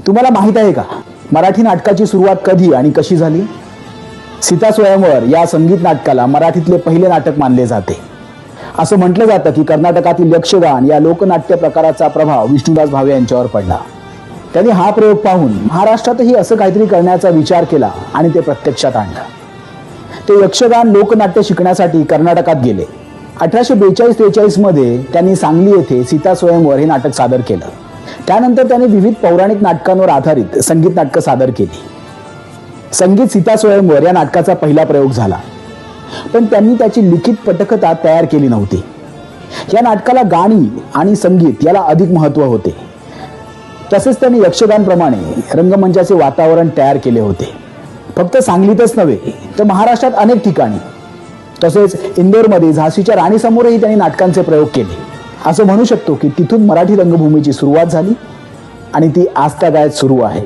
तुम्हाला माहित आहे का मराठी नाटकाची सुरुवात कधी आणि कशी झाली? सीता स्वयंवर या संगीत नाटकाला मराठीतले पहिले नाटक मानले जाते. असं म्हटलं जातं की कर्नाटकातील यक्षगान या लोकनाट्य प्रकाराचा प्रभाव विष्णुदास भावे यांच्यावर पडला. त्यांनी हा प्रयोग पाहून महाराष्ट्रातही असं काहीतरी करण्याचा विचार केला आणि ते प्रत्यक्षात आणलं. ते यक्षगान लोकनाट्य शिकण्यासाठी कर्नाटकात गेले. 1842-43 मध्ये त्यांनी सांगली येथे सीता स्वयंवर हे नाटक सादर केलं. त्यानंतर त्यांनी विविध पौराणिक नाटकांवर आधारित संगीत नाटकं सादर केली. संगीत सीता स्वयंवर या नाटकाचा पहिला प्रयोग झाला, पण त्यांनी त्याची लिखित पटकथा तयार केली नव्हती. या नाटकाला गाणी आणि संगीत याला अधिक महत्त्व होते. तसेच त्यांनी यक्षगानप्रमाणे रंगमंचाचे वातावरण तयार केले होते. फक्त सांगलीतच नव्हे तर महाराष्ट्रात अनेक ठिकाणी, तसेच इंदोरमध्ये झाशीच्या राणीसमोरही त्यांनी नाटकांचे प्रयोग केले. असं म्हणू शकतो की तिथून मराठी रंगभूमीची सुरुवात झाली आणि ती आजतागायत सुरू आहे.